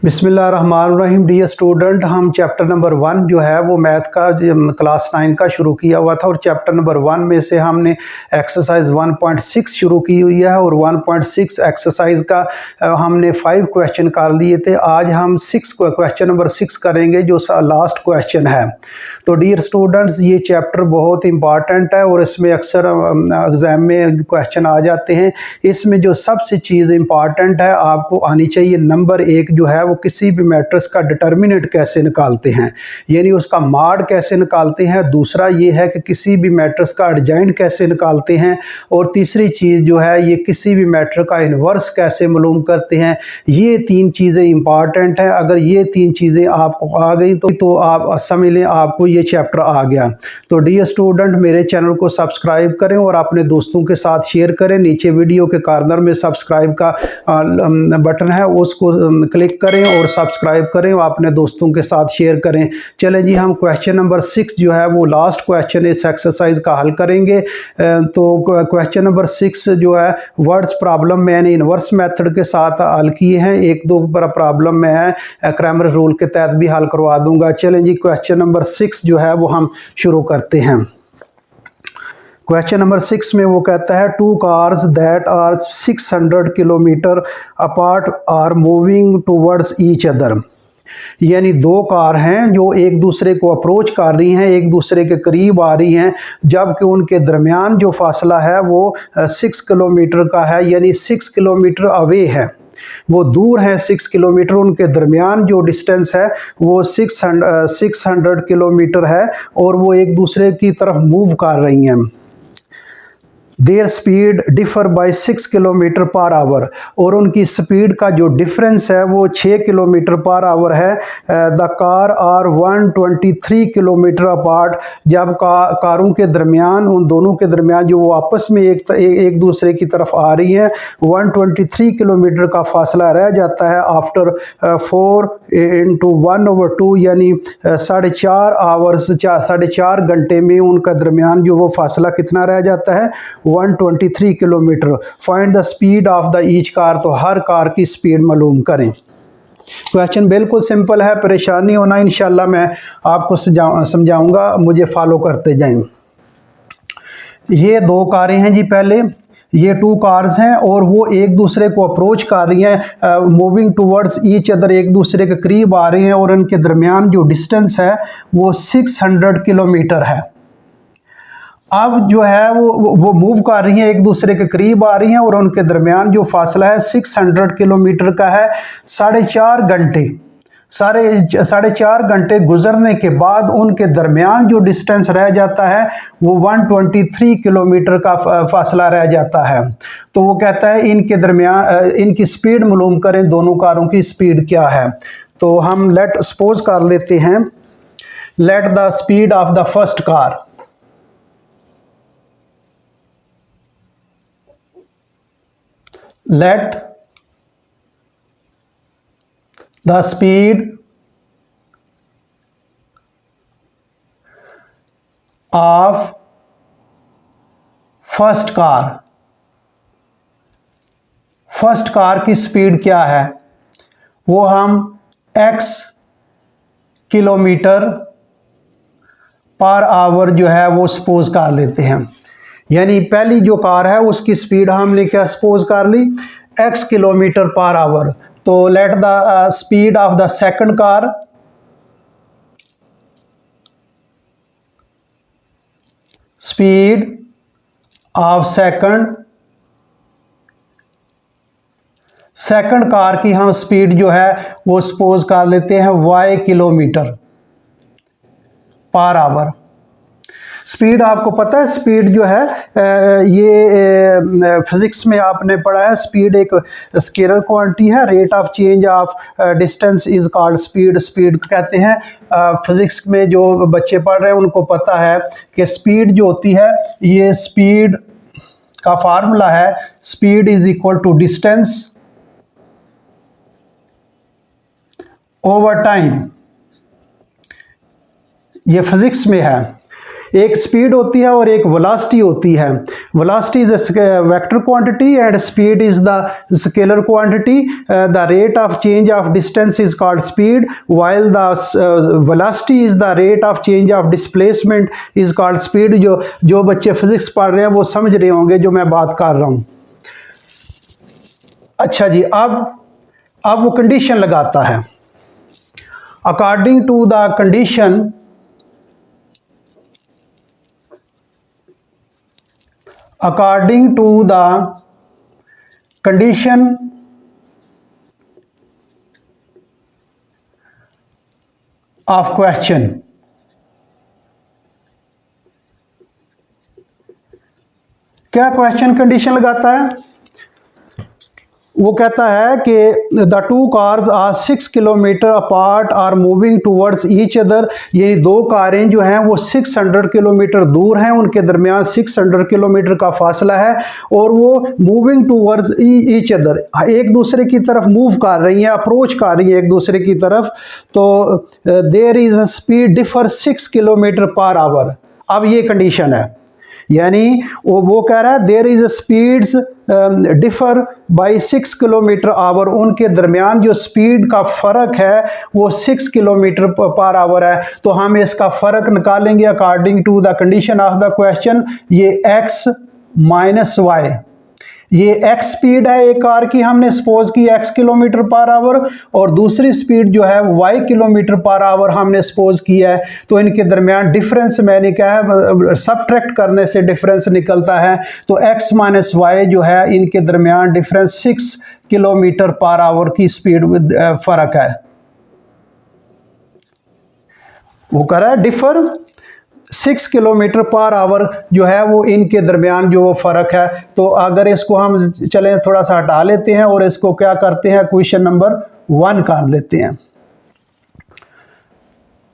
बिस्मिल्लाहिर्रहमानिर्रहीम। Dear student, हम chapter number 1 जो है वो मैथ का क्लास 9 का शुरू किया हुआ था और चैप्टर नंबर 1 में से हमने एक्सरसाइज 1.6 शुरू की हुई है और 1.6 एक्सरसाइज का हमने 5 क्वेश्चन कर लिए थे। आज हम क्वेश्चन नंबर 6 करेंगे जो लास्ट क्वेश्चन है। तो डियर स्टूडेंट्स, ये चैप्टर बहुत इंपॉर्टेंट है और इसमें अक्सर एग्ज़ाम में क्वेश्चन आ जाते हैं। इसमें जो सबसे चीज़ इंपॉर्टेंट है आपको आनी चाहिए, नंबर 1 जो है वो किसी भी मैट्रिक्स का डिटर्मिनेंट कैसे निकालते हैं, यानी उसका मॉड कैसे निकालते हैं। दूसरा ये है कि किसी भी मैट्रिक्स का एडजॉइंट कैसे निकालते हैं। और तीसरी चीज़ जो है ये किसी भी मैट्रिक्स का इन्वर्स कैसे मालूम करते हैं। ये 3 चीज़ें इंपॉर्टेंट हैं। अगर ये 3 चीज़ें आपको आ गई तो आप समझ लें आपको ये चैप्टर आ गया। तो डियर स्टूडेंट, मेरे चैनल को सब्सक्राइब करें और अपने दोस्तों के साथ शेयर करें। नीचे वीडियो के कॉर्नर में सब्सक्राइब का बटन है, उसको क्लिक करें और सब्सक्राइब करें और अपने दोस्तों के साथ शेयर करें। चलें जी, हम क्वेश्चन नंबर 6 जो है वो लास्ट क्वेश्चन इस एक्सरसाइज का हल करेंगे। तो क्वेश्चन नंबर 6 जो है वर्ड्स प्रॉब्लम मैंने इन्वर्स मेथड के साथ हल किए हैं। 1-2 प्रॉब्लम में है क्रैमर रूल के तहत भी हल करवा दूंगा। चलें जी, क्वेश्चन नंबर 6 जो है वो हम शुरू करते हैं। क्वेश्चन नंबर 6 में वो कहता है 2 cars that are 600 kilometre apart are moving towards each other. यानी 2 कार हैं जो एक दूसरे को अप्रोच कर रही हैं, एक दूसरे के करीब आ रही हैं, जबकि उनके दरमियान जो फासला है वो 6 किलोमीटर का है, यानी 6 किलोमीटर अवे है, वो दूर है 6 किलोमीटर। उनके दरमियान जो डिस्टेंस है वो 600 किलोमीटर है और वो एक दूसरे की तरफ मूव कर रही हैं। There speed differ by 6 kilometre per our, और उनकी स्पीड का जो डिफरेंस है वो 6 किलोमीटर पर आवर है। The car are 123 kilometre apart, जब कारों के दरमियान, उन दोनों के दरमियान जो वो आपस में एक दूसरे की तरफ आ रही हैं, 123 किलोमीटर का फासला रह जाता है आफ्टर 4 × 1/2, यानी 4.5 आवर्स, 4.5 घंटे में उनका दरमियान जो वो फासला कितना रह जाता है, 123 kilometre. Find the speed of the each car, तो हर कार की स्पीड मालूम करें। क्वेश्चन बिल्कुल सिंपल है, परेशानी होना इंशाल्लाह मैं आपको समझाऊंगा, मुझे फॉलो करते जाएं। ये 2 कारें हैं जी, पहले ये 2 कार्स हैं और वो एक दूसरे को अप्रोच कर रही हैं, मूविंग टूवर्ड्स ईच अदर, एक दूसरे के करीब आ रही हैं और उनके दरमियान जो डिस्टेंस है वो 600 किलोमीटर है। अब जो है वो मूव कर रही हैं, एक दूसरे के करीब आ रही हैं और उनके दरमियान जो फासला है 600 किलोमीटर का है। 4.5 घंटे, 4.5 घंटे गुजरने के बाद उनके दरमियान जो डिस्टेंस रह जाता है वो 123 किलोमीटर का फासला रह जाता है। तो वो कहता है इनके दरमियान इनकी स्पीड मालूम करें, दोनों कारों की स्पीड क्या है। तो हम लेट सपोज कर लेते हैं, let the speed of the first car, let the speed of first car की स्पीड क्या है, वो हम x किलोमीटर पर आवर जो है वो सपोज कर लेते हैं। यानी पहली जो कार है उसकी स्पीड हमने क्या सपोज कर ली, x किलोमीटर पर आवर। तो let the speed of the second car, speed of second car की हम स्पीड जो है वो सपोज कर लेते हैं y kilometre per our. Speed आपको पता है, स्पीड जो है ये फिज़िक्स में आपने पढ़ा है, स्पीड एक स्केलर क्वांटिटी है। Rate of change of distance is called speed, speed कहते हैं। फिज़िक्स में जो बच्चे पढ़ रहे हैं उनको पता है कि स्पीड जो होती है, ये स्पीड का फार्मूला है, speed is equal to distance over time. ये फिज़िक्स में है। एक स्पीड होती है और एक वेलोसिटी होती है। Velocity is a vector quantity and speed is the scalar quantity. The rate of change of distance is called speed, while the velocity is the rate of change of displacement is called speed। जो बच्चे physics पढ़ रहे हैं वो समझ रहे होंगे जो मैं बात कर रहा हूं। अच्छा जी, अब वो कंडीशन लगाता है। According to the condition, according to the condition of question, क्या क्वेश्चन कंडीशन लगाता है? वो कहता है कि the two cars are 6 kilometre apart are moving towards each other, यानी दो कारें जो हैं वो 600 किलोमीटर दूर हैं, उनके दरमियान 600 किलोमीटर का फासला है और वो मूविंग टूवर्ड्स ईच अदर, एक दूसरे की तरफ मूव कर रही हैं, अप्रोच कर रही हैं एक दूसरे की तरफ। तो there is a speed differ 6 kilometre per hour. अब ये कंडीशन है, यानी वो कह रहा है there is speeds differ by 6 kilometre hour, उनके दरमियान जो स्पीड का फ़र्क है वो 6 किलोमीटर पर आवर है। तो हम इसका फ़र्क निकालेंगे according to the condition of the question. ये x माइनस वाई, ये x स्पीड है एक कार की, हमने सपोज की x किलोमीटर पर आवर, और दूसरी स्पीड जो है y किलोमीटर पर आवर हमने सपोज किया है। तो इनके दरमियान डिफरेंस मैंने क्या है, सबट्रैक्ट करने से डिफरेंस निकलता है। तो x माइनस वाई जो है इनके दरमियान डिफरेंस 6 किलोमीटर पर आवर की स्पीड फर्क है। वो कर रहा है डिफर 6 किलोमीटर पर आवर जो है वो इनके दरमियान जो वो फ़र्क है। तो अगर इसको हम चलें थोड़ा सा हटा लेते हैं और इसको क्या करते हैं, क्वेश्चन नंबर 1 कर लेते हैं।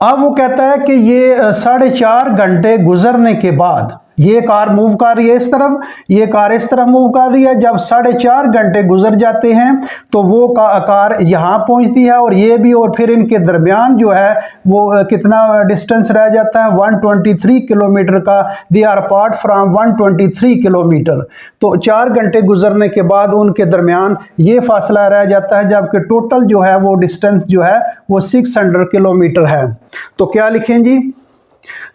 अब वो कहता है कि ये 4.5 घंटे गुजरने के बाद ये कार मूव कर रही है इस तरफ, ये कार इस तरफ मूव कर रही है। जब 4.5 घंटे गुजर जाते हैं तो वो कार यहाँ पहुँचती है और ये भी, और फिर इनके दरमियान जो है वो कितना डिस्टेंस रह जाता है, 123 किलोमीटर का। They are apart from 123 kilometre. तो 4 घंटे गुजरने के बाद उनके दरमियान ये फासला रह जाता है, जबकि टोटल जो है वो डिस्टेंस जो है वो 600 किलोमीटर है। तो क्या लिखें जी,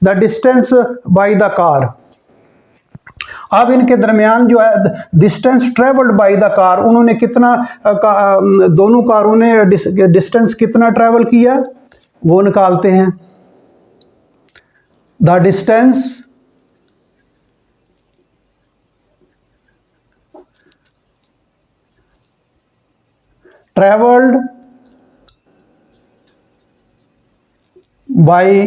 the distance by the car. अब इनके दरमियान जो है distance travelled by the car, उन्होंने कितना दोनों कारों ने डिस्टेंस कितना ट्रेवल किया वो निकालते हैं। The distance travelled by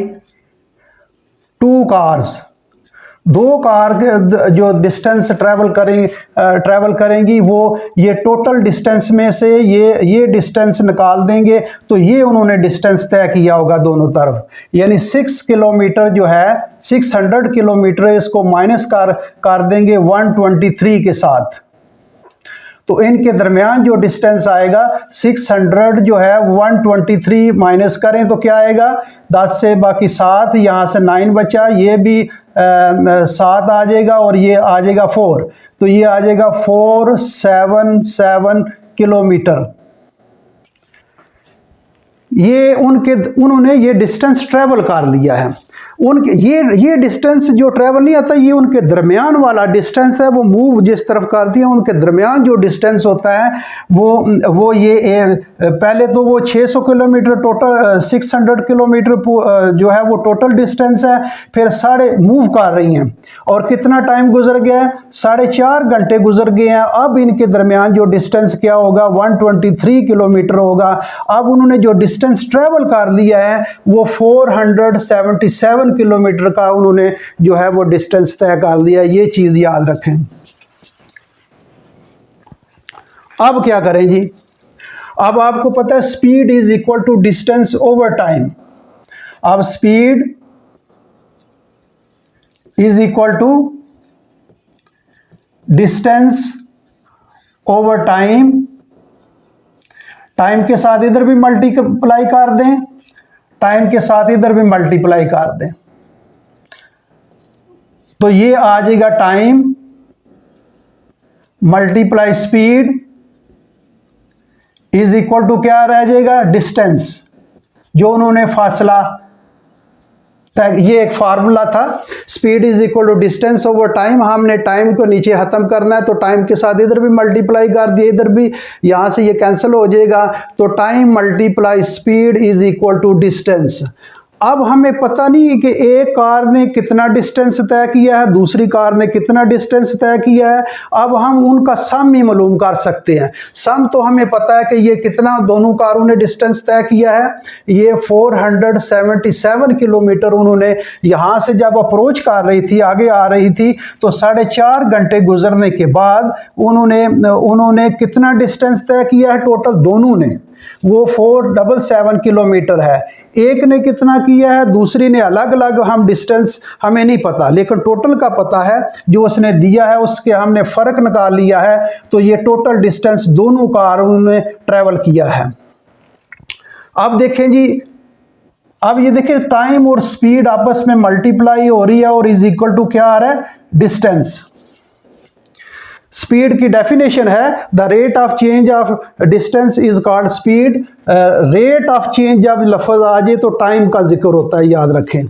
two cars, दो कार जो डिस्टेंस ट्रैवल करेंगी वो ये टोटल डिस्टेंस में से ये डिस्टेंस निकाल देंगे। तो ये उन्होंने डिस्टेंस तय किया होगा दोनों तरफ, यानी 6 किलोमीटर जो है 600 किलोमीटर, इसको माइनस कर देंगे 123 के साथ। तो इनके दरमियान जो डिस्टेंस आएगा 600 जो है 123 माइनस करें तो क्या आएगा, 10 से बाकी 7, यहाँ से 9 बचा, ये भी 7 आ जाएगा और ये आ जाएगा 4। तो ये आ जाएगा 477 किलोमीटर। ये उन्होंने ये डिस्टेंस ट्रेवल कर लिया है। उनके ये डिस्टेंस जो ट्रेवल नहीं आता, ये उनके दरमियान वाला डिस्टेंस है, वो मूव जिस तरफ कर दिया उनके दरमियान जो डिस्टेंस होता है वो ये पहले तो वो 600 किलोमीटर टोटल 600 किलोमीटर जो है वो टोटल डिस्टेंस है, फिर मूव कर रही हैं और कितना टाइम गुजर गया है, 4.5 घंटे गुजर गए हैं। अब इनके दरमियान जो डिस्टेंस क्या होगा, 123 किलोमीटर होगा। अब उन्होंने जो डिस्टेंस ट्रेवल कर लिया है वो 477 किलोमीटर का उन्होंने जो है वो डिस्टेंस तय कर लिया। ये चीज याद रखें। अब क्या करें जी, अब आपको पता है speed is equal to distance over time. अब speed is equal to distance over time, time के साथ इधर भी मल्टीप्लाई कर दें, टाइम के साथ इधर भी मल्टीप्लाई कर दें। तो ये आ जाएगा time multiply speed is equal to क्या रह जाएगा, डिस्टेंस, जो उन्होंने फासला, ये एक फार्मूला था, speed is equal to distance over time. हमने टाइम को नीचे खत्म करना है तो टाइम के साथ इधर भी मल्टीप्लाई कर दिए, इधर भी, यहां से ये कैंसिल हो जाएगा, तो time multiply speed is equal to distance. अब हमें पता नहीं है कि एक कार ने कितना डिस्टेंस तय किया है, दूसरी कार ने कितना डिस्टेंस तय किया है। अब हम उनका सम ही मालूम कर सकते हैं। सम तो हमें पता है कि ये कितना दोनों कारों ने डिस्टेंस तय किया है, ये 477 किलोमीटर उन्होंने यहाँ से जब अप्रोच कर रही थी, आगे आ रही थी, तो 4.5 घंटे गुजरने के बाद उन्होंने कितना डिस्टेंस तय किया है टोटल दोनों ने, वो 477 किलोमीटर है। एक ने कितना किया है, दूसरी ने अलग अलग, हम डिस्टेंस हमें नहीं पता, लेकिन टोटल का पता है, जो उसने दिया है उसके हमने फ़र्क निकाल लिया है, तो ये टोटल डिस्टेंस दोनों कारों ने ट्रैवल किया है। अब देखें जी, अब ये देखें टाइम और स्पीड आपस में मल्टीप्लाई हो रही है और इज इक्वल टू क्या आ रहा है, डिस्टेंस। स्पीड की डेफिनेशन है the rate of change of distance is called speed. Rate of change जब लफ्ज आ जाए तो टाइम का जिक्र होता है, याद रखें।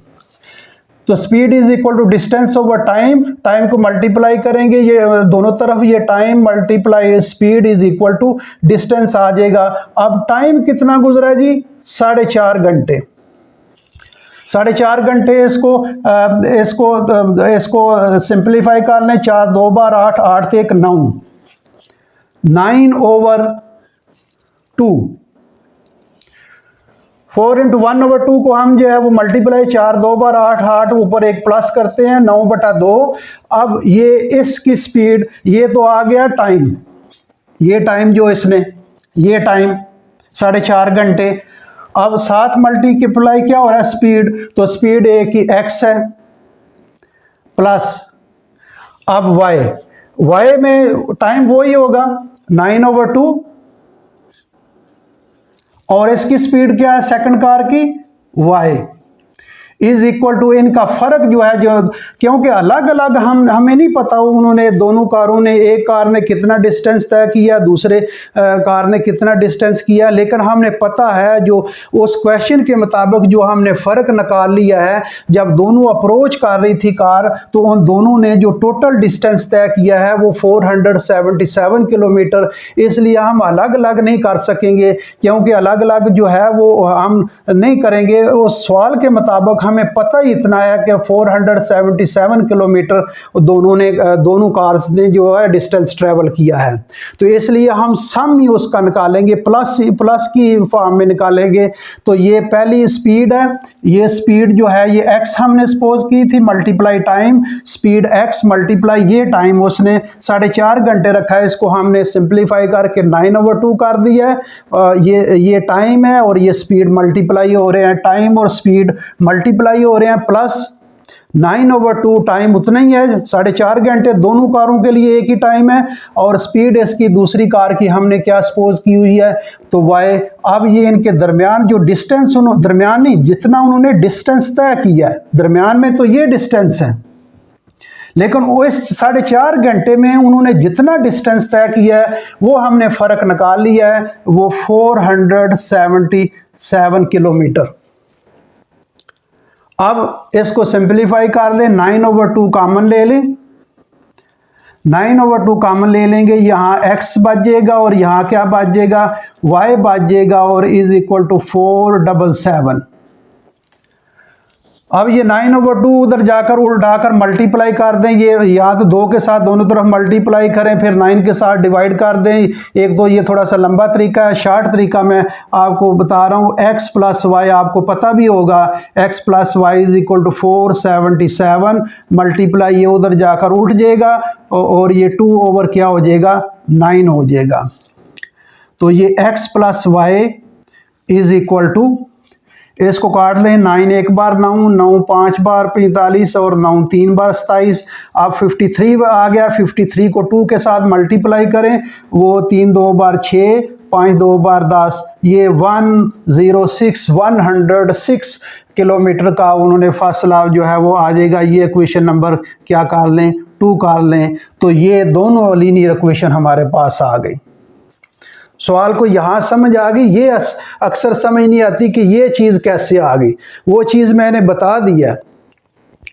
तो speed is equal to distance over time, time को मल्टीप्लाई करेंगे, ये दोनों तरफ, ये time multiply speed is equal to distance आ जाएगा। अब टाइम कितना गुजरा है जी, 4.5 घंटे। 4.5 घंटे इसको सिंप्लीफाई कर लें, 4 2 बार 8, 8 से 1 9, 9/2, 4 × 1/2 को हम जो है वो मल्टीप्लाई, 4 2 बार 8, 8 ऊपर 1 प्लस करते हैं, 9/2। अब ये इसकी स्पीड, ये तो आ गया टाइम, ये टाइम जो इसने, ये टाइम 4.5 घंटे। अब साथ मल्टीप्लाई क्या हो रहा है, स्पीड, तो स्पीड ए की x है प्लस, अब y में टाइम वही होगा 9/2, और इसकी स्पीड क्या है सेकंड कार की, y इज इक्वल टू, इनका फर्क जो है, जो क्योंकि अलग अलग हमें नहीं पता उन्होंने, दोनों कारों ने, एक कार ने कितना डिस्टेंस तय किया, दूसरे कार ने कितना डिस्टेंस किया, लेकिन हमने पता है जो उस क्वेश्चन के मुताबिक जो हमने फ़र्क निकाल लिया है, जब दोनों अप्रोच कर रही थी कार, तो उन दोनों ने जो टोटल डिस्टेंस तय किया है वो 477 किलोमीटर। इसलिए हम अलग अलग नहीं कर सकेंगे, क्योंकि अलग अलग जो है वो हम नहीं करेंगे। उस सवाल के मुताबिक हमें पता ही इतना है कि 477 किलोमीटर दोनों कार्स ने जो है डिस्टेंस ट्रेवल किया है। तो इसलिए हम सम ही उसका निकालेंगे, प्लस की फॉर्म में निकालेंगे। तो ये पहली स्पीड है, ये स्पीड जो है ये x हमने सपोज की थी, multiply time, speed x multiply ये टाइम उसने 4.5 घंटे रखा है, इसको हमने सिंप्लीफाई करके 9/2 कर दिया है। ये टाइम है और ये स्पीड मल्टीप्लाई हो रहे हैं, टाइम और स्पीड मल्टीप्लाई हो रहे हैं, प्लस 9/2 टाइम उतना ही है, 4.5 घंटे दोनों कारों के लिए एक ही टाइम है, और स्पीड इसकी दूसरी कार की हमने क्या सपोज की हुई है, तो y। अब ये इनके दरमियान जो डिस्टेंस, दरमियान नहीं, जितना उन्होंने डिस्टेंस तय किया है, दरमियान में तो ये डिस्टेंस है, लेकिन वो इस 4.5 घंटे में उन्होंने जितना डिस्टेंस तय किया है वो हमने फ़र्क निकाल लिया है, वो 477 किलोमीटर। अब इसको सिंप्लीफाई कर लें, 9/2 कॉमन ले लें, 9/2 कॉमन ले लेंगे, यहाँ x बच जाएगा और यहाँ क्या बच जाएगा, y बच जाएगा, और इज इक्वल टू 477। अब ये 9/2 उधर जाकर उल्टाकर मल्टीप्लाई कर दें, ये या तो 2 के साथ दोनों तरफ मल्टीप्लाई करें, फिर 9 के साथ डिवाइड कर दें। एक तो ये थोड़ा सा लंबा तरीका है, शार्ट तरीका मैं आपको बता रहा हूँ। x + y आपको पता भी होगा, x + y is equal to 477 multiply, ये उधर जाकर उल्ट जाएगा और ये 2 ओवर क्या हो जाएगा, 9 हो जाएगा। तो ये x + y is equal to, इसको काट लें, 9 1 बार 9, 9 5 बार 45 और 9 3 बार 27। अब 53 आ गया, 53 को 2 के साथ मल्टीप्लाई करें, वो 3 2 बार 6 5 2 बार 10, ये 106 किलोमीटर का उन्होंने फासला जो है वो आ जाएगा। ये इक्वेशन नंबर क्या कर लें, 2 कर लें। तो ये दोनों लीनियर इक्वेशन हमारे पास आ गई। सवाल को यहाँ समझ आ गई। ये अक्सर समझ नहीं आती कि ये चीज़ कैसे आ गई। वो चीज़ मैंने बता दिया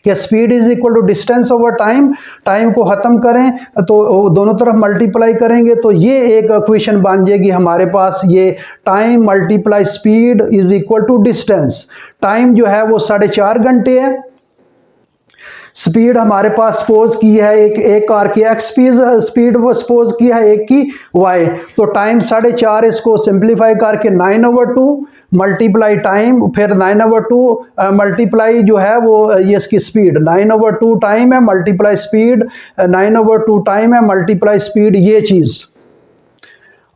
कि speed is equal to distance over time. Time को ख़त्म करें तो दोनों तरफ मल्टीप्लाई करेंगे तो ये एक इक्वेशन बन जाएगी हमारे पास। ये time multiply speed is equal to distance. Time जो है वो 4.5 घंटे है। स्पीड हमारे पास सपोज की है एक कार की एक्स स्पीड वो सपोज की है एक की वाई। तो टाइम 4.5, इसको सिंप्लीफाई करके 9/2 मल्टीप्लाई टाइम, फिर 9/2 मल्टीप्लाई जो है वो ये इसकी स्पीड 9/2 टाइम है मल्टीप्लाई स्पीड, 9/2 टाइम है मल्टीप्लाई स्पीड, ये चीज़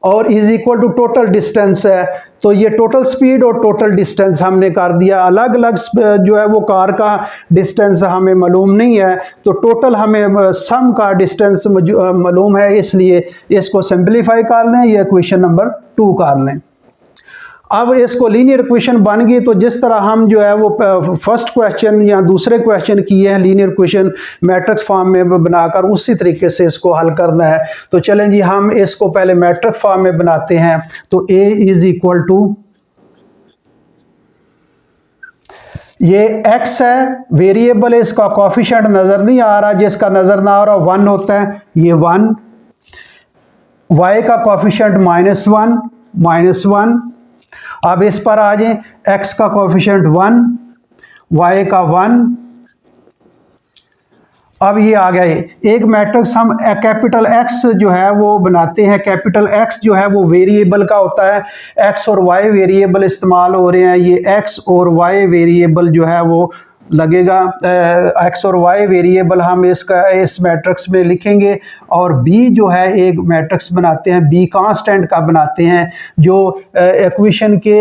और is equal to total distance है। तो ये टोटल स्पीड और टोटल डिस्टेंस हमने कर दिया। अलग अलग जो है वो कार का डिस्टेंस हमें मालूम नहीं है, तो टोटल हमें सम का डिस्टेंस मालूम है, इसलिए इसको सिंप्लीफाई कर लें, ये इक्वेशन नंबर 2 कर लें। अब इसको लीनियर इक्वेशन बन गई। तो जिस तरह हम जो है वो फर्स्ट क्वेश्चन या दूसरे क्वेश्चन किए हैं लीनियर इक्वेशन मैट्रिक्स फॉर्म में बनाकर, उसी तरीके से इसको हल करना है। तो चलें जी, हम इसको पहले मैट्रिक्स फॉर्म में बनाते हैं। तो a इज इक्वल टू, ये x है, वेरिएबल है, इसका कोफिशिएंट नज़र नहीं आ रहा, जिसका नज़र ना आ रहा 1 होता है, ये 1। y का कोफिशिएंट -1। अब इस पर आ जाएं, x का कोफिशिएंट 1, y का 1। अब ये आ गया एक मैट्रिक्स। हम कैपिटल X जो है वो बनाते हैं। कैपिटल X जो है वो वेरिएबल का होता है। X और Y वेरिएबल इस्तेमाल हो रहे हैं। ये X और Y वेरिएबल जो है वो लगेगा। X और Y वेरिएबल हम इस मैट्रिक्स में लिखेंगे। और B जो है एक मैट्रिक्स बनाते हैं, B कांस्टेंट का बनाते हैं, जो इक्वेशन के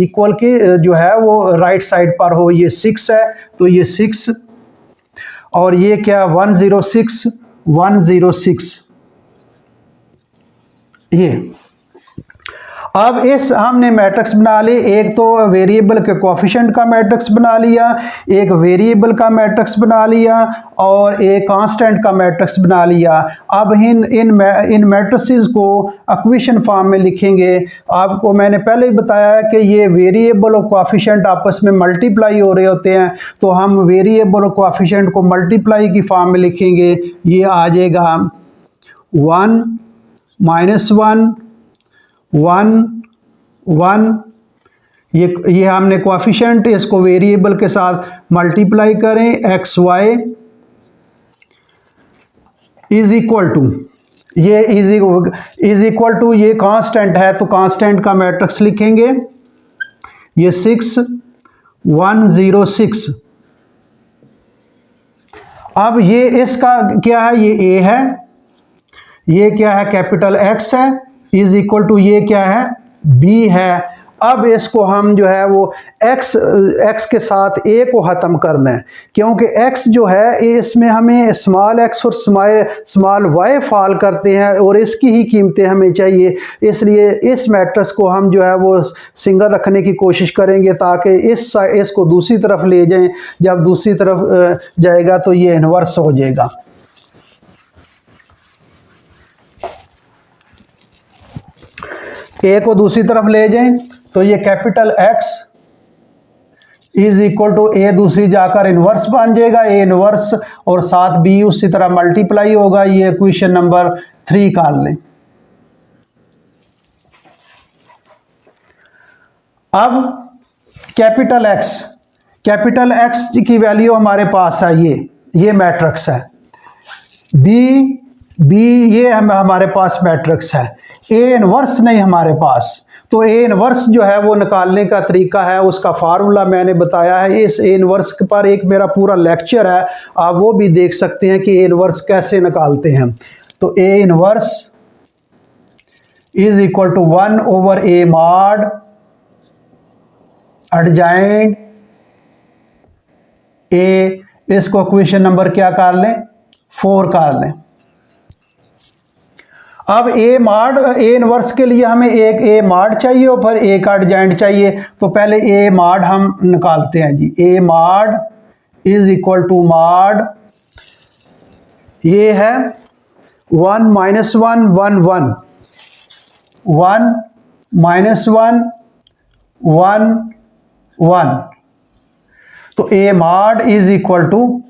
इक्वल के जो है वो राइट साइड पर हो। ये 6 है, तो ये 6 और ये क्या 106 ये। अब इस हमने मैट्रिक्स बना ली। एक तो वेरिएबल के कोफिशिएंट का मैट्रिक्स बना लिया, एक वेरिएबल का मैट्रिक्स बना लिया और एक कांस्टेंट का मैट्रिक्स बना लिया। अब इन मैट्रिसेस को इक्वेशन फॉर्म में लिखेंगे। आपको मैंने पहले ही बताया कि ये वेरिएबल और कोफिशिएंट आपस में मल्टीप्लाई हो रहे होते हैं, तो हम वेरिएबल और कोफिशिएंट को मल्टीप्लाई की फॉर्म में लिखेंगे। ये आ जाएगा 1 -1 1 ये हमने कोफिशिएंट, इसको वेरिएबल के साथ मल्टीप्लाई करें। xy इज इक्वल टू, ये इज इक्वल टू, ये कांस्टेंट है तो कांस्टेंट का मैट्रिक्स लिखेंगे। ये 6 106। अब ये इसका क्या है, ये a है, ये क्या है कैपिटल X है, इज इक्वल टू ये क्या है b है। अब इसको हम जो है वो x के साथ a को ख़त्म करना है, क्योंकि x जो है इसमें हमें स्मॉल x और स्मॉल y फॉल करते हैं और इसकी ही कीमतें हमें चाहिए। इसलिए इस मैट्रिक्स को हम जो है वो सिंगल रखने की कोशिश करेंगे ताकि इसको दूसरी तरफ ले जाएं। जब दूसरी तरफ जाएगा तो ये इन्वर्स हो जाएगा। a को दूसरी तरफ ले जाएं तो ये capital X is equal to a दूसरी जाकर इन्वर्स बन जाएगा, a इन्वर्स और साथ b उसी तरह मल्टीप्लाई होगा। ये इक्वेशन नंबर 3 कर लें। अब कैपिटल X की वैल्यू हमारे पास है, ये मैट्रिक्स है। b ये हमारे पास मैट्रिक्स है। a इन्वर्स नहीं हमारे पास, तो a इन्वर्स जो है वो निकालने का तरीका है, उसका फार्मूला मैंने बताया है। इस a इन्वर्स पर एक मेरा पूरा लेक्चर है, आप वो भी देख सकते हैं कि a इन्वर्स कैसे निकालते हैं। तो a inverse is equal to 1/a mod adjoint a। इसको इक्वेशन नंबर क्या कर लें, 4 कर लें। अब ए मॉड ए इनवर्स के लिए हमें एक ए मॉड चाहिए और फिर एक एडजॉइंट चाहिए। तो पहले ए मॉड हम निकालते हैं जी। A mod is equal to mod, ये है 1 - 1 1 1 1 -1 1 1। तो ए मॉड इज इक्वल टू,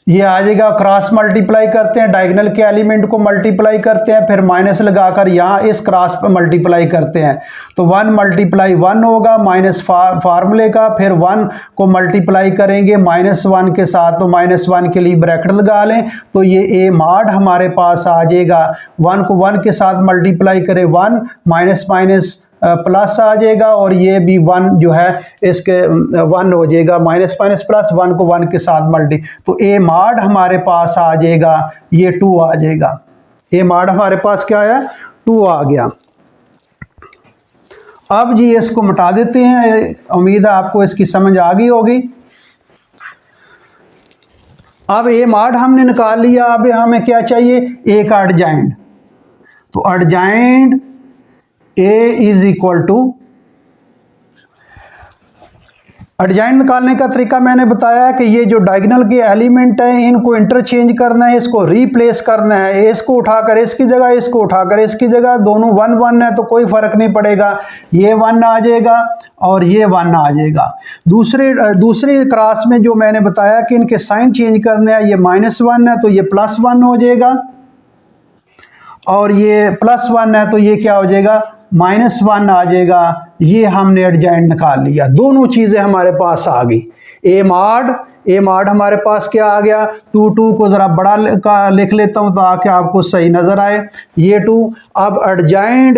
ये आ जाएगा, क्रॉस मल्टीप्लाई करते हैं, डायगोनल के एलिमेंट को मल्टीप्लाई करते हैं, फिर माइनस लगाकर यहाँ इस क्रॉस पर मल्टीप्लाई करते हैं। तो 1 × 1 होगा माइनस फार्मूले का, फिर 1 को मल्टीप्लाई करेंगे -1 के साथ, तो -1 के लिए ब्रैकेट लगा लें। तो ये ए मॉड हमारे पास आ जाएगा, 1 को 1 के साथ मल्टीप्लाई करें 1 माइनस माइनस प्लस आ जाएगा, और ये भी 1 जो है इसके 1 हो जाएगा, माइनस माइनस प्लस, 1 को 1 के साथ मल्टी। तो ए मॉड हमारे पास आ जाएगा, ये 2 आ जाएगा। ए मॉड हमारे पास क्या आया, 2 आ गया। अब जी इसको मिटा देते हैं, उम्मीद है आपको इसकी समझ आ गई होगी। अब ए मॉड हमने निकाल लिया, अब हमें क्या चाहिए, एक एडजॉइंट। तो adjoint a is equal to, adjoint निकालने का तरीका मैंने बताया कि ये जो डायगोनल के एलिमेंट हैं इनको इंटरचेंज करना है, इसको रिप्लेस करना है, इसको उठाकर इसकी जगह, इसको उठाकर इसकी जगह, दोनों 1 1 है तो कोई फ़र्क नहीं पड़ेगा, ये 1 आ जाएगा और ये 1 आ जाएगा। दूसरे क्रॉस में जो मैंने बताया कि इनके साइन चेंज करने हैं, ये -1 है तो ये +1 हो जाएगा, और ये +1 है तो ये क्या हो जाएगा, -1 आ जाएगा। ये हमने एडजॉइंट निकाल लिया, दोनों चीज़ें हमारे पास आ गई। ए मॉड हमारे पास क्या आ गया, 2 को ज़रा बड़ा लिख लेता हूँ ताकि आपको सही नज़र आए, ये 2। अब एडजॉइंट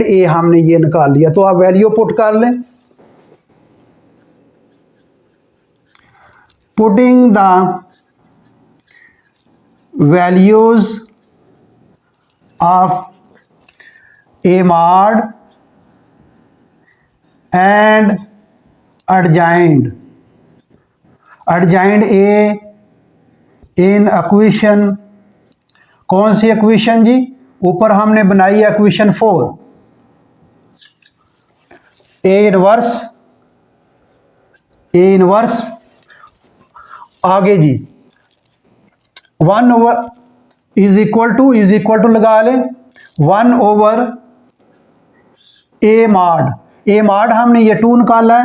ए हमने ये निकाल लिया, तो आप वैल्यू पुट कर लें। Putting the values of A mod and adjoint A in equation, कौन सी इक्वेशन जी, ऊपर हमने बनाई है इक्वेशन 4। ए इनवर्स आगे जी 1 ओवर इज इक्वल टू लगा लें 1 ओवर ए मॉड हमने ये 2 निकाला है।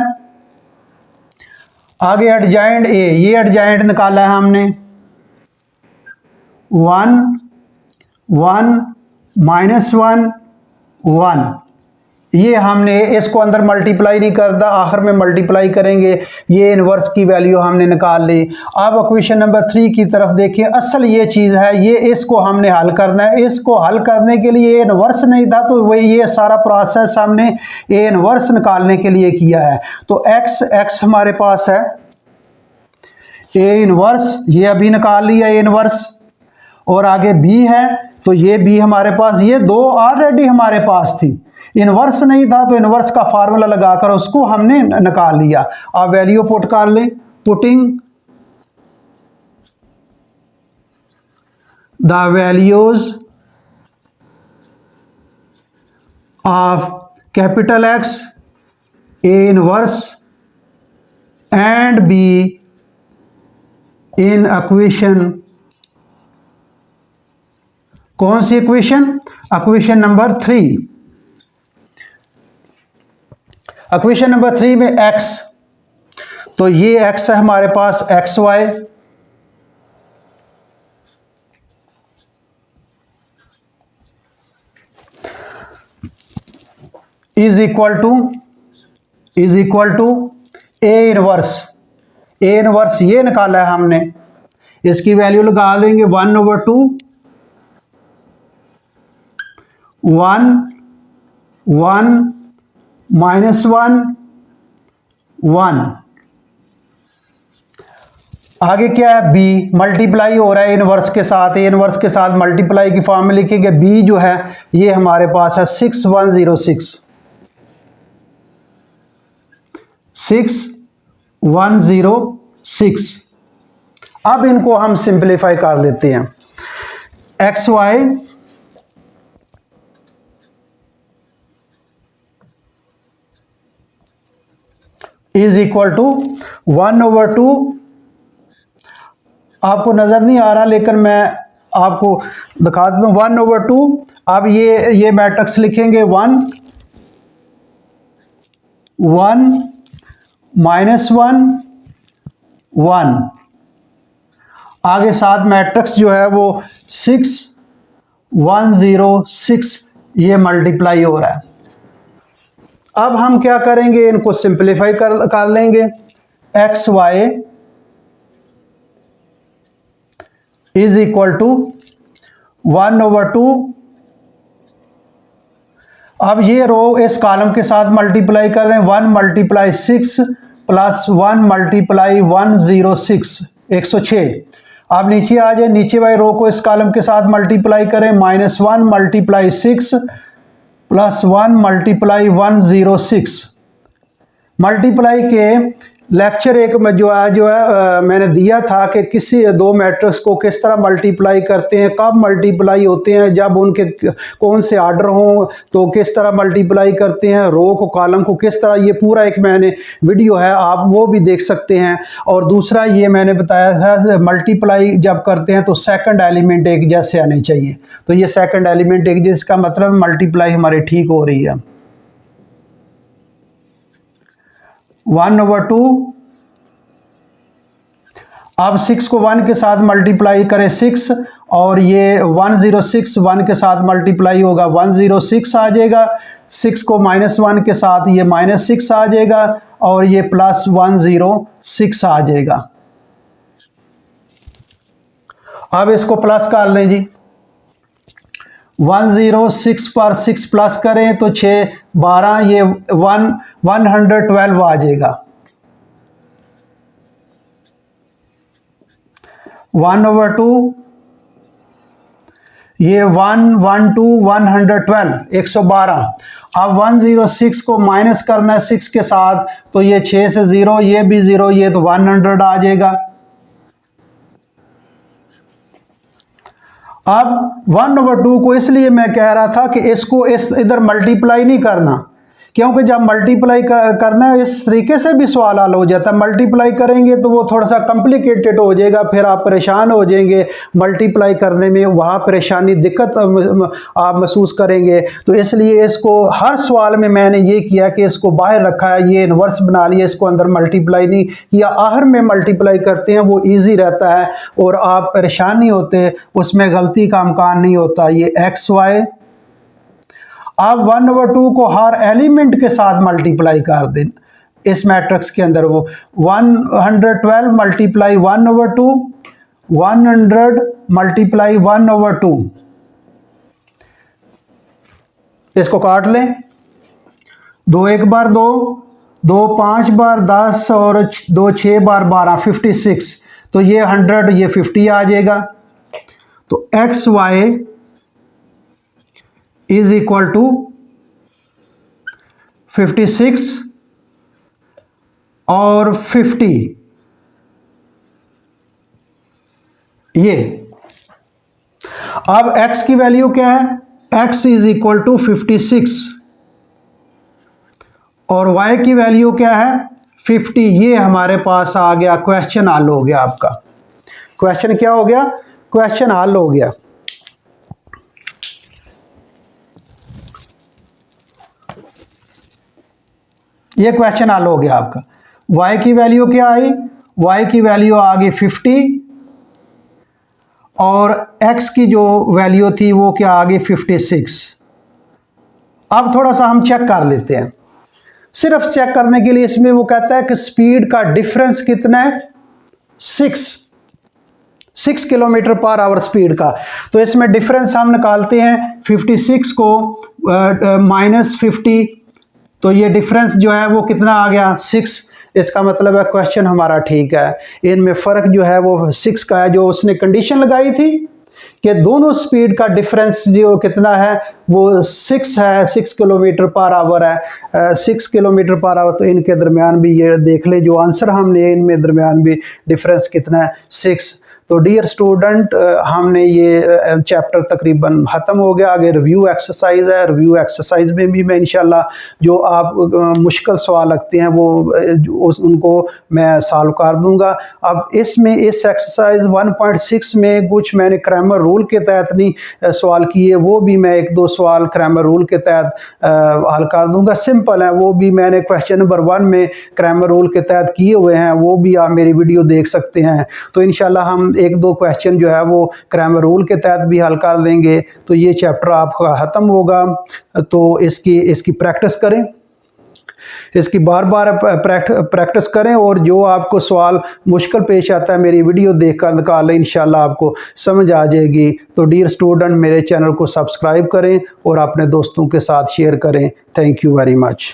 आगे एडजॉइंट ए, ये एडजॉइंट निकाला है हमने 1 1 -1 1। ये हमने इसको अंदर मल्टीप्लाई नहीं करता, आखिर में मल्टीप्लाई करेंगे। ये इनवर्स की वैल्यू हमने निकाल ली। अब इक्वेशन नंबर 3 की तरफ देखिए, असल ये चीज़ है, ये इसको हमने हल करना है। इसको हल करने के लिए ए इनवर्स नहीं था, तो वही ये सारा प्रोसेस हमने ए इनवर्स निकालने के लिए किया है। तो एक्स हमारे पास है ए इनवर्स, ये अभी निकाल लिया ए इनवर्स, और आगे बी है, तो ये बी हमारे पास, ये 2 ऑलरेडी हमारे पास थी, इनवर्स नहीं था तो इनवर्स का फार्मूला लगाकर उसको हमने निकाल लिया। अब वैल्यू पुट कर लें, putting the values of capital X A inverse and B in equation, कौन सी equation, equation number 3। Equation number 3 में x, तो ये x है हमारे पास, xy is equal to A inverse ये निकाला है हमने, इसकी वैल्यू लगा देंगे 1/2 1 1 -1 1। आगे क्या है, बी मल्टीप्लाई हो रहा है इनवर्स के साथ, ए इनवर्स के साथ मल्टीप्लाई की फॉर्म में लिखेंगे। बी जो है ये हमारे पास है 6106 6106। अब इनको हम सिंप्लीफाई कर लेते हैं। X y is equal to 1/2, आपको नज़र नहीं आ रहा लेकिन मैं आपको दिखा देता हूँ, 1/2। अब ये मैट्रिक्स लिखेंगे 1 1 -1 1, आगे साथ मैट्रिक्स जो है वो 6 1 0 6, ये मल्टीप्लाई हो रहा है। अब हम क्या करेंगे, इनको सिंप्लीफाई कर लेंगे। X y is equal to 1/2। अब ये रो इस कॉलम के साथ मल्टीप्लाई कर रहे हैं, 1 × 6 प्लस 1 × 106, 106। अब नीचे आ जाए, नीचे वाली रो को इस कॉलम के साथ मल्टीप्लाई करें, -1 × 6 प्लस 1 × 106। मल्टीप्लाई के लेक्चर एक में जो है मैंने दिया था कि किसी दो मैट्रिक्स को किस तरह मल्टीप्लाई करते हैं, कब मल्टीप्लाई होते हैं, जब उनके कौन से आर्डर हों तो किस तरह मल्टीप्लाई करते हैं, रो को कॉलम को किस तरह, ये पूरा एक मैंने वीडियो है, आप वो भी देख सकते हैं। और दूसरा ये मैंने बताया था मल्टीप्लाई जब करते हैं तो सेकंड एलिमेंट एक जैसे आने चाहिए, तो ये सेकंड एलिमेंट एक जैसे, इसका मतलब मल्टीप्लाई हमारी ठीक हो रही है। 1/2। अब 6 को 1 के साथ मल्टीप्लाई करें 6, और ये 106 1 के साथ मल्टीप्लाई होगा 106 आ जाएगा। 6 को -1 के साथ ये -6 आ जाएगा, और ये प्लस 106 आ जाएगा। अब इसको प्लस कर लें जी, 106 पर 6 प्लस करें तो 6 12, ये 112 आ जाएगा। 1/2, ये 112 112 112। अब 106 को माइनस करना है 6 के साथ, तो ये 6 से 0, ये भी 0, ये तो 100 आ जाएगा। अब 1/2 को इसलिए मैं कह रहा था कि इसको इधर मल्टीप्लाई नहीं करना, क्योंकि जब मल्टीप्लाई करना है इस तरीके से भी सवाल हल हो जाता है। मल्टीप्लाई करेंगे तो वो थोड़ा सा कॉम्प्लिकेटेड हो जाएगा, फिर आप परेशान हो जाएंगे मल्टीप्लाई करने में, वहाँ परेशानी दिक्कत आप महसूस करेंगे। तो इसलिए इसको हर सवाल में मैंने ये किया कि इसको बाहर रखा है, ये इन्वर्स बना लिया, इसको अंदर मल्टीप्लाई नहीं किया, आहर में मल्टीप्लाई करते हैं, वो ईजी रहता है और आप परेशान नहीं होते, उसमें गलती का इम्कान नहीं होता। ये एक्स वाई, अब 1/2 को हर एलिमेंट के साथ मल्टीप्लाई कर दें इस मैट्रिक्स के अंदर, वो 112 मल्टीप्लाई 1/2, 100 मल्टीप्लाई 1/2। इसको काट लें, 2 1 बार 2, 2 5 बार 10 और 2 6 बार 12, 56। तो ये 100, ये 50 आ जाएगा। तो x y is equal to 56 और 50, ये। अब x की वैल्यू क्या है, x इज इक्वल टू 56 और y की वैल्यू क्या है 50। ये हमारे पास आ गया, क्वेश्चन हल हो गया आपका। क्वेश्चन क्या हो गया, क्वेश्चन हल हो गया। ये क्वेश्चन हल हो गया आपका। y की वैल्यू क्या आई, y की वैल्यू आ गई 50 और x की जो वैल्यू थी वो क्या आ गई 56। अब थोड़ा सा हम चेक कर लेते हैं, सिर्फ चेक करने के लिए। इसमें वो कहता है कि स्पीड का डिफरेंस कितना है, 6 किलोमीटर पर आवर स्पीड का। तो इसमें डिफरेंस हम निकालते हैं, 56 को -50, तो ये डिफरेंस जो है वो कितना आ गया 6। इसका मतलब है क्वेश्चन हमारा ठीक है, इनमें फ़र्क जो है वो 6 का है। जो उसने कंडीशन लगाई थी कि दोनों स्पीड का डिफरेंस जो कितना है वो 6 है, 6 किलोमीटर पर आवर है, 6 किलोमीटर पर आवर। तो इनके दरमियान भी ये देख ले, जो आंसर हमने इनमें दरमियान भी डिफरेंस कितना है 6। तो डियर स्टूडेंट, हमने ये चैप्टर तकरीबन ख़त्म हो गया। आगे रिव्यू एक्सरसाइज है। रिव्यू एक्सरसाइज में भी मैं इंशाल्लाह जो आप मुश्किल सवाल लगते हैं वो उनको मैं सॉल्व कर दूंगा। अब इसमें इस एक्सरसाइज 1.6 में कुछ मैंने क्रैमर रूल के तहत नहीं सवाल किए, वो भी मैं एक दो सवाल क्रैमर रूल के तहत हल कर दूंगा। सिंपल है, वो भी मैंने क्वेश्चन नंबर 1 में क्रैमर रूल के तहत किए हुए हैं, वो भी आप मेरी वीडियो देख सकते हैं। तो इंशाल्लाह हम एक दो क्वेश्चन जो है वो क्रैमर रूल के तहत भी हल कर देंगे, तो ये चैप्टर आपका ख़त्म होगा। तो इसकी प्रैक्टिस करें, इसकी बार बार प्रैक्टिस करें, और जो आपको सवाल मुश्किल पेश आता है मेरी वीडियो देखकर निकालें, इंशाल्लाह आपको समझ आ जाएगी। तो डियर स्टूडेंट, मेरे चैनल को सब्सक्राइब करें और अपने दोस्तों के साथ शेयर करें। Thank you very much.